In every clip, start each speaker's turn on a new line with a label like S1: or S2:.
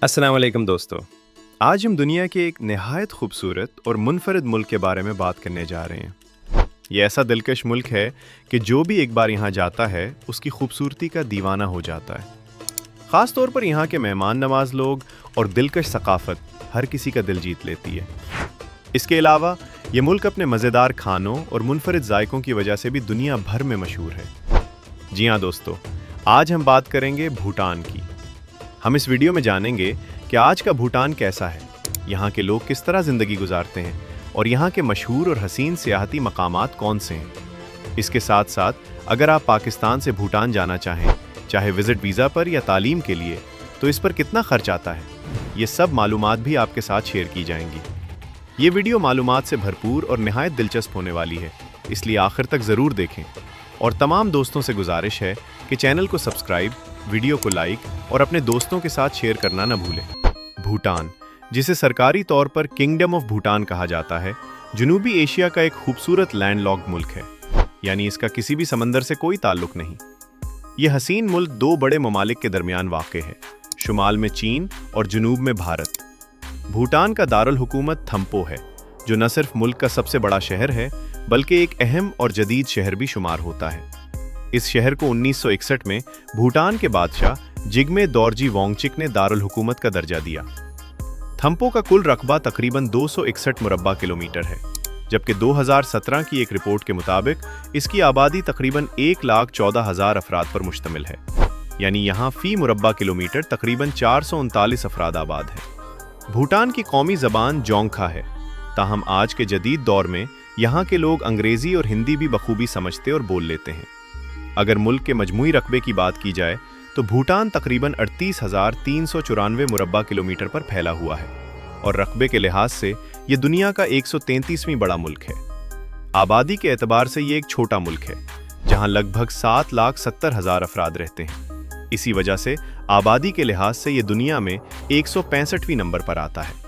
S1: अस्सलाम वालेकुम दोस्तों। आज हम दुनिया के एक नहायत खूबसूरत और मुनफरद मुल्क के बारे में बात करने जा रहे हैं। ये ऐसा दिलकश मुल्क है कि जो भी एक बार यहाँ जाता है उसकी खूबसूरती का दीवाना हो जाता है। ख़ास तौर पर यहाँ के मेहमान नवाज लोग और दिलकश सकाफ़त हर किसी का दिल जीत लेती है। इसके अलावा ये मुल्क अपने मज़ेदार खानों और मुनफरद जायकों की वजह से भी दुनिया भर में मशहूर है। जी हाँ दोस्तों, आज हम बात करेंगे भूटान की। हम इस वीडियो में जानेंगे कि आज का भूटान कैसा है, यहाँ के लोग किस तरह ज़िंदगी गुजारते हैं और यहाँ के मशहूर और हसीन सियाहती मकामात कौन से हैं। इसके साथ साथ अगर आप पाकिस्तान से भूटान जाना चाहें, चाहे विज़िट वीज़ा पर या तालीम के लिए, तो इस पर कितना खर्च आता है, ये सब मालूमात भी आपके साथ शेयर की जाएंगी। ये वीडियो मालूमात से भरपूर और नहायत दिलचस्प होने वाली है, इसलिए आखिर तक ज़रूर देखें। और तमाम दोस्तों से गुजारिश है कि चैनल को सब्सक्राइब, वीडियो को लाइक और अपने दोस्तों के साथ शेयर करना न भूलें। भूटान, जिसे सरकारी तौर पर किंगडम ऑफ भूटान कहा जाता है, जनूबी एशिया का एक खूबसूरत लैंडलॉक्ड मुल्क है, यानी इसका किसी भी समंदर से कोई ताल्लुक नहीं। यह हसीन मुल्क दो बड़े ममालिक के दरमियान वाक़ है, शुमाल में चीन और जनूब में भारत। भूटान का दारुल हुकूमत थम्पो है, जो न सिर्फ मुल्क का सबसे बड़ा शहर है बल्कि एक अहम और जदीद शहर भी शुमार होता है। इस शहर को 1961 में भूटान के बादशाह जिग्मे दोर्जी वांगचुक ने दारुल हुकूमत का दर्जा दिया। थम्पो का कुल रकबा तकरीबन 261 मुरब्बा किलोमीटर है, जबकि 2017 की एक रिपोर्ट के मुताबिक इसकी आबादी तकरीबन 1,14,000 अफराद पर मुश्तमिल है, यानी यहाँ फी मुरब्बा किलोमीटर तकरीबन 439 अफराद आबाद हैं। भूटान की कौमी ज़बान जोंगखा है, ताहम आज के जदीद दौर में यहाँ के लोग अंग्रेज़ी और हिंदी भी बखूबी समझते और बोल लेते हैं। अगर मुल्क के मजमूई रकबे की बात की जाए तो भूटान तकरीबन 38,394 मुरब्बा किलोमीटर पर फैला हुआ है और रकबे के लिहाज से ये दुनिया का 133वां बड़ा मुल्क है। आबादी के एतबार से ये एक छोटा मुल्क है, जहाँ लगभग 7,70,000 अफराद रहते हैं। इसी वजह से आबादी के लिहाज से ये दुनिया में 165वें नंबर पर आता है।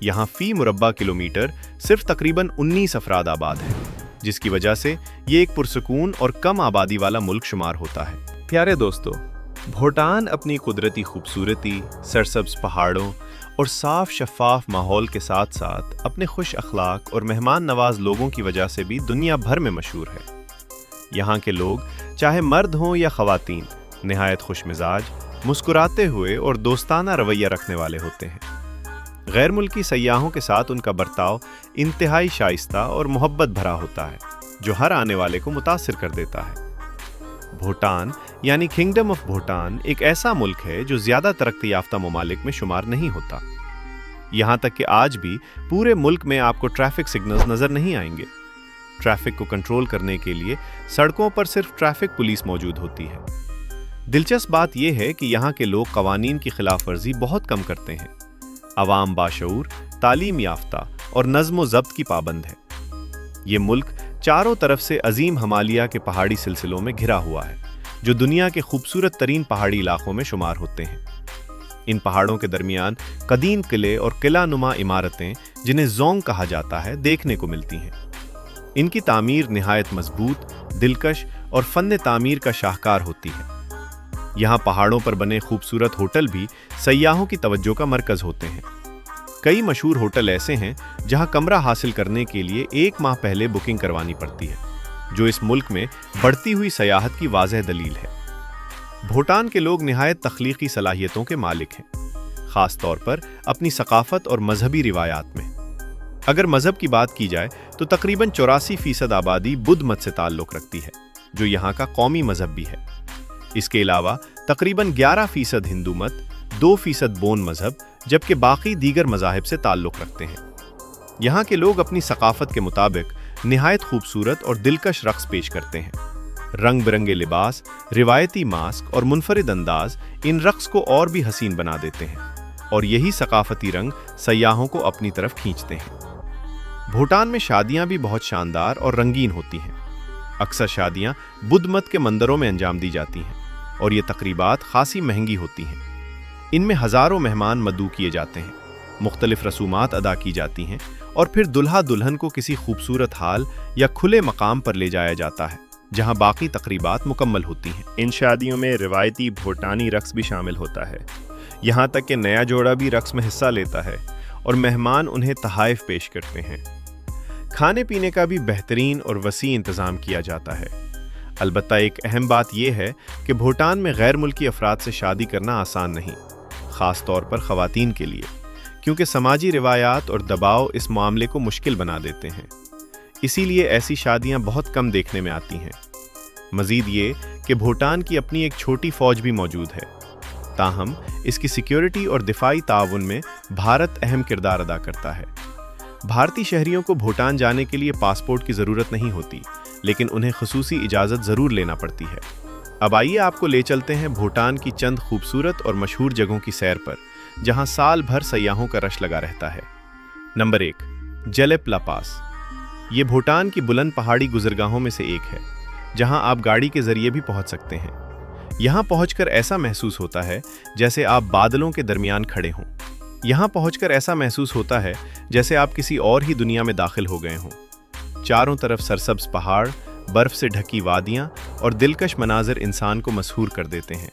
S1: यहाँ फी मुरब्बा किलोमीटर सिर्फ तकरीबन 19 अफराद आबाद हैं, जिसकी वजह से ये एक पुरसकून और कम आबादी वाला मुल्क शुमार होता है। प्यारे दोस्तों, भूटान अपनी कुदरती खूबसूरती, सरसब्ज पहाड़ों और साफ शफाफ माहौल के साथ साथ अपने खुश अखलाक और मेहमान नवाज लोगों की वजह से भी दुनिया भर में मशहूर है। यहाँ के लोग चाहे मर्द हों या ख़वातीन, नहायत खुश मिजाज, मुस्कुराते हुए और दोस्ताना रवैया रखने वाले होते हैं। गैर मुल्की सयाहों के साथ उनका बर्ताव इंतहाई शाइस्ता और मोहब्बत भरा होता है, जो हर आने वाले को मुतासिर कर देता है। भूटान यानी किंगडम ऑफ भूटान एक ऐसा मुल्क है जो ज़्यादा तरक्की याफ्ता ममालिक में शुमार नहीं होता। यहाँ तक कि आज भी पूरे मुल्क में आपको ट्रैफिक सिग्नल्स नज़र नहीं आएंगे। ट्रैफिक को कंट्रोल करने के लिए सड़कों पर सिर्फ ट्रैफिक पुलिस मौजूद होती है। दिलचस्प बात यह है कि यहाँ के लोग कवानीन की खिलाफ वर्जी बहुत कम करते हैं। अवाम बाशऊर, तालीम याफ्ता और नज़्म व ज़ब्त की पाबंद है। ये मुल्क चारों तरफ से अजीम हिमालय के पहाड़ी सिलसिलों में घिरा हुआ है, जो दुनिया के खूबसूरत तरीन पहाड़ी इलाकों में शुमार होते हैं। इन पहाड़ों के दरमियान कदीम किले और किला नुमा इमारतें, जिन्हें जोंग कहा जाता है, देखने को मिलती हैं। इनकी तामीर निहायत मजबूत, दिलकश और फ़न तामीर का शाहकार होती है। यहाँ पहाड़ों पर बने खूबसूरत होटल भी सयाहों की तवज्जो का मरकज़ होते हैं। कई मशहूर होटल ऐसे हैं जहाँ कमरा हासिल करने के लिए 1 माह पहले बुकिंग करवानी पड़ती है, जो इस मुल्क में बढ़ती हुई सयाहत की वाज़ह दलील है। भूटान के लोग निहायत तख्लीकी सलाहियतों के मालिक हैं, ख़ास तौर पर अपनी सकाफ़त और मजहबी रिवायात में। अगर मज़हब की बात की जाए तो तकरीबन 84% आबादी बुद्ध मत से ताल्लुक़ रखती है, जो यहाँ का कौमी मज़हब भी है। इसके अलावा तकरीबन 11% हिंदू मत, 2% बोन मज़हब, जबकि बाकी दीगर मज़ाहिब से ताल्लुक़ रखते हैं। यहाँ के लोग अपनी सकाफ़त के मुताबिक निहायत खूबसूरत और दिलकश रक़्स पेश करते हैं। रंग बिरंगे लिबास, रिवायती मास्क और मुनफरिद अंदाज इन रक़्स को और भी हसीन बना देते हैं, और यही सकाफ़ती रंग सयाहों को अपनी तरफ खींचते हैं। भूटान में शादियाँ भी बहुत शानदार और रंगीन होती हैं। अक्सर शादियाँ बुद्ध मत के मंदिरों में अंजाम दी जाती हैं, और ये तकरीबात खासी महंगी होती हैं। इनमें हज़ारों मेहमान मदऊ किए जाते हैं, मुख्तलिफ रसूमात अदा की जाती हैं, और फिर दुल्हा दुल्हन को किसी खूबसूरत हाल या खुले मकाम पर ले जाया जाता है, जहां बाकी तकरीबात मुकम्मल होती हैं। इन शादियों में रिवायती भूटानी रक्स भी शामिल होता है। یہاں تک کہ نیا جوڑا بھی رقص میں حصہ لیتا ہے اور مہمان انہیں تحائف پیش کرتے ہیں۔ کھانے پینے کا بھی بہترین اور وسیع انتظام کیا جاتا ہے۔ البتہ ایک اہم بات یہ ہے کہ بھوٹان میں غیر ملکی افراد سے شادی کرنا آسان نہیں، خاص طور پر خواتین کے لیے، کیونکہ سماجی روایات اور دباؤ اس معاملے کو مشکل بنا دیتے ہیں۔ اسی لیے ایسی شادیاں بہت کم دیکھنے میں آتی ہیں۔ مزید یہ کہ بھوٹان کی اپنی ایک چھوٹی فوج بھی موجود ہے، تاہم اس کی سیکیورٹی اور دفاعی تعاون میں بھارت اہم کردار ادا کرتا ہے۔ بھارتی شہریوں کو بھوٹان جانے کے لیے پاسپورٹ کی ضرورت نہیں ہوتی، لیکن انہیں خصوصی اجازت ضرور لینا پڑتی ہے۔ اب آئیے آپ کو لے چلتے ہیں بھوٹان کی چند خوبصورت اور مشہور جگہوں کی سیر پر، جہاں سال بھر سیاحوں کا رش لگا رہتا ہے۔ نمبر 1، جلیپ لا پاس۔ یہ بھوٹان کی بلند پہاڑی گزرگاہوں میں سے ایک ہے، جہاں آپ گاڑی کے ذریعے بھی پہنچ سکتے ہیں۔ یہاں پہنچ کر ایسا محسوس ہوتا ہے جیسے آپ بادلوں کے درمیان کھڑے ہوں۔ یہاں پہنچ کر ایسا محسوس ہوتا ہے جیسے آپ کسی اور ہی دنیا میں داخل ہو گئے ہوں۔ چاروں طرف سرسبز پہاڑ، برف سے ڈھکی وادیاں اور دلکش مناظر انسان کو مسحور کر دیتے ہیں۔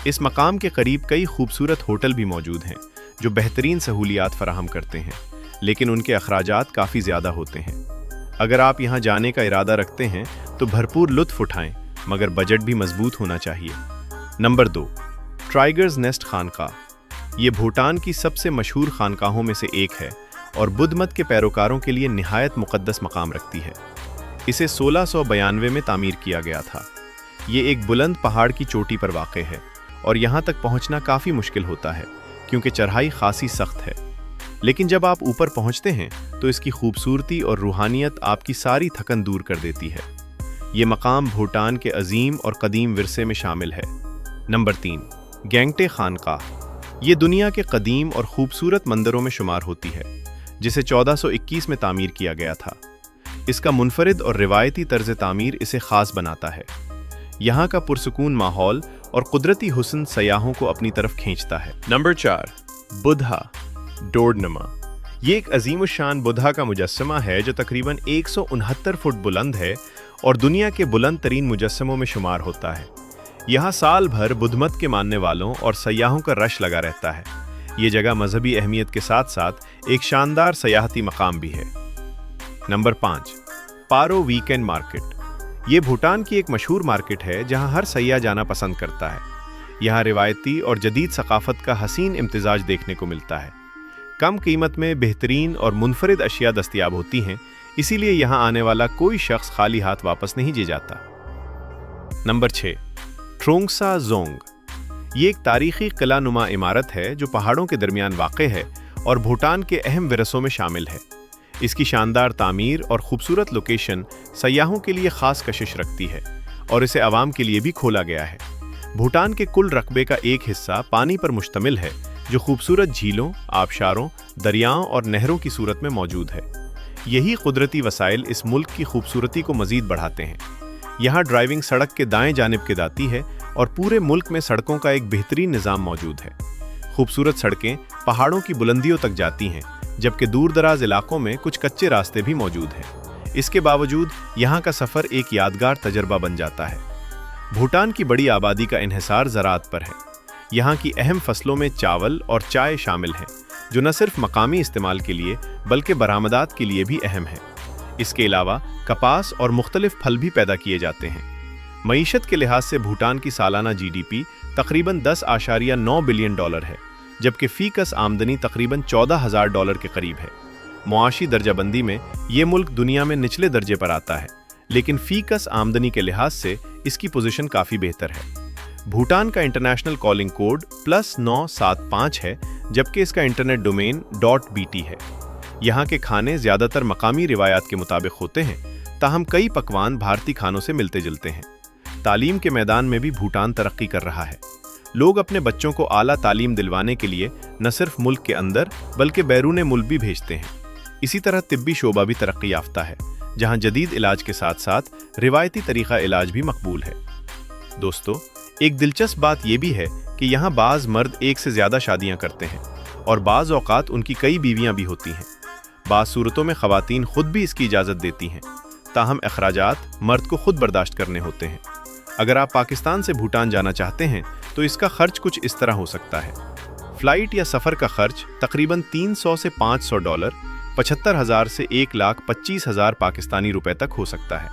S1: اس مقام کے قریب کئی خوبصورت ہوٹل بھی موجود ہیں جو بہترین سہولیات فراہم کرتے ہیں، لیکن ان کے اخراجات کافی زیادہ ہوتے ہیں۔ اگر آپ یہاں جانے کا ارادہ رکھتے ہیں تو بھرپور لطف اٹھائیں، مگر بجٹ بھی مضبوط ہونا چاہیے۔ نمبر 2، ٹائیگرز نیسٹ خانقاہ۔ یہ بھوٹان کی سب سے مشہور خانقاہوں میں سے ایک ہے اور بدھ مت کے پیروکاروں کے لیے نہایت مقدس مقام رکھتی ہے۔ اسے 1692 میں تعمیر کیا گیا تھا۔ یہ ایک بلند پہاڑ کی چوٹی پر واقع ہے اور یہاں تک پہنچنا کافی مشکل ہوتا ہے کیونکہ چڑھائی خاصی سخت ہے، لیکن جب آپ اوپر پہنچتے ہیں تو اس کی خوبصورتی اور روحانیت آپ کی ساری تھکن دور کر دیتی ہے۔ یہ مقام بھوٹان کے عظیم اور قدیم ورثے میں شامل ہے۔ نمبر 3، گینگٹے خانقاہ۔ یہ دنیا کے قدیم اور خوبصورت مندروں میں شمار ہوتی ہے، جسے 1421 میں تعمیر کیا گیا تھا۔ اس کا منفرد اور روایتی طرز تعمیر اسے خاص بناتا ہے۔ یہاں کا پرسکون ماحول اور قدرتی حسن سیاحوں کو اپنی طرف کھینچتا ہے۔ نمبر 4، بدھا ڈوڈنما۔ یہ ایک عظیم الشان بدھا کا مجسمہ ہے جو تقریباً 169 فٹ بلند ہے اور دنیا کے بلند ترین مجسموں میں شمار ہوتا ہے۔ یہاں سال بھر بدھ مت کے ماننے والوں اور سیاحوں کا رش لگا رہتا ہے۔ یہ جگہ مذہبی اہمیت کے ساتھ ساتھ ایک شاندار سیاحتی مقام بھی ہے۔ نمبر 5، پارو ویکینڈ مارکیٹ۔ یہ بھوٹان کی ایک مشہور مارکیٹ ہے جہاں ہر سیاح جانا پسند کرتا ہے۔ یہاں روایتی اور جدید ثقافت کا حسین امتزاج دیکھنے کو ملتا ہے۔ کم قیمت میں بہترین اور منفرد اشیاء دستیاب ہوتی ہیں، اسی لیے یہاں آنے والا کوئی شخص خالی ہاتھ واپس نہیں جے جاتا۔ نمبر 6، ٹرونگسا زونگ۔ یہ ایک تاریخی قلعہ نما عمارت ہے جو پہاڑوں کے درمیان واقع ہے اور بھوٹان کے اہم ورثوں میں شامل ہے۔ اس کی شاندار تعمیر اور خوبصورت لوکیشن سیاحوں کے لیے خاص کشش رکھتی ہے اور اسے عوام کے لیے بھی کھولا گیا ہے۔ بھوٹان کے کل رقبے کا ایک حصہ پانی پر مشتمل ہے جو خوبصورت جھیلوں، آبشاروں، دریاؤں اور نہروں کی صورت میں موجود ہے۔ یہی قدرتی وسائل اس ملک کی خوبصورتی کو مزید بڑھاتے ہیں۔ یہاں ڈرائیونگ سڑک کے دائیں جانب کی جاتی ہے اور پورے ملک میں سڑکوں کا ایک بہترین نظام موجود ہے۔ خوبصورت سڑکیں پہاڑوں کی بلندیوں تک جاتی ہیں، جبکہ دور دراز علاقوں میں کچھ کچے راستے بھی موجود ہیں۔ اس کے باوجود یہاں کا سفر ایک یادگار تجربہ بن جاتا ہے۔ بھوٹان کی بڑی آبادی کا انحصار زراعت پر ہے۔ یہاں کی اہم فصلوں میں چاول اور چائے شامل ہیں، جو نہ صرف مقامی استعمال کے لیے بلکہ برآمدات کے لیے بھی اہم ہیں۔ اس کے علاوہ کپاس اور مختلف پھل بھی پیدا کیے جاتے ہیں۔ معیشت کے لحاظ سے بھوٹان کی سالانہ GDP تقریباً $10.9 بلین ہے، جبکہ فی کس آمدنی تقریباً $14,000 کے قریب ہے۔ معاشی درجہ بندی میں یہ ملک دنیا میں نچلے درجے پر آتا ہے، لیکن فی کس آمدنی کے لحاظ سے اس کی پوزیشن کافی بہتر ہے۔ بھوٹان کا انٹرنیشنل کالنگ کوڈ +975 ہے، جبکہ اس کا انٹرنیٹ ڈومین .bt ہے۔ یہاں کے کھانے زیادہ تر مقامی روایات کے مطابق ہوتے ہیں، تاہم کئی پکوان بھارتی کھانوں سے ملتے جلتے ہیں۔ تعلیم کے میدان میں بھی بھوٹان ترقی کر رہا ہے۔ لوگ اپنے بچوں کو اعلیٰ تعلیم دلوانے کے لیے نہ صرف ملک کے اندر بلکہ بیرون ملک بھی بھیجتے ہیں۔ اسی طرح طبی شعبہ بھی ترقی یافتہ ہے، جہاں جدید علاج کے ساتھ ساتھ روایتی طریقہ علاج بھی مقبول ہے۔ دوستو، ایک دلچسپ بات یہ بھی ہے کہ یہاں بعض مرد ایک سے زیادہ شادیاں کرتے ہیں اور بعض اوقات ان کی کئی بیویاں بھی ہوتی ہیں۔ بعض صورتوں میں خواتین خود بھی اس کی اجازت دیتی ہیں، تاہم اخراجات مرد کو خود برداشت کرنے ہوتے ہیں۔ اگر آپ پاکستان سے بھوٹان جانا چاہتے ہیں تو اس کا خرچ کچھ اس طرح ہو سکتا ہے۔ फ़्लाइट या सफ़र का खर्च तकरीबन $300 से $500, 75,000 से 1,25,000 पाकिस्तानी रुपए तक हो सकता है।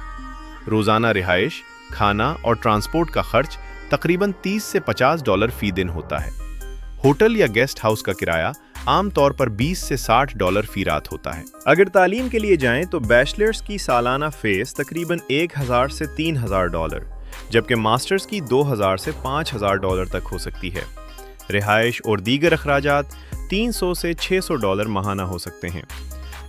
S1: रोज़ाना रिहाइश, खाना और ट्रांसपोर्ट का खर्च तकरीबन $30 से $50 फ़ी दिन होता है। होटल या गेस्ट हाउस का किराया आम तौर पर $20 से $60 फ़ी रात होता है। अगर तालीम के लिए जाएं तो बैचलर्स की सालाना फ़ीस तकरीबन $1,000 से $3,000, जबकि मास्टर्स की $2,000 से $5,000 तक हो सकती है। रिहाइश और दीगर अखराजात $300 से $600 माहाना हो सकते हैं।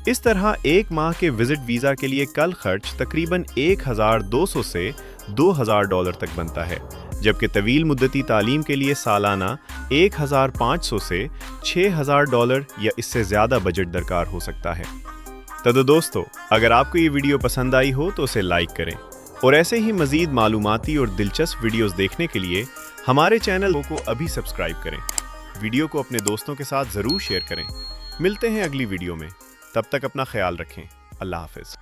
S1: इस तरह एक माह के विजिट वीज़ा के लिए कल खर्च तकरीबन $1,200 से $2,000 तक बनता है, जबकि तवील मुद्दती तालीम के लिए सालाना $1,500 से $6,000 या इससे ज़्यादा बजट दरकार हो सकता है। तो दोस्तों, अगर आपको ये वीडियो पसंद आई हो तो उसे लाइक करें और ऐसे ही मज़ीद मालूमाती और दिलचस्प वीडियोस देखने के लिए हमारे चैनल को अभी सब्सक्राइब करें। वीडियो को अपने दोस्तों के साथ ज़रूर शेयर करें। मिलते हैं अगली वीडियो में, तब तक अपना ख्याल रखें। अल्लाह हाफ़िज़।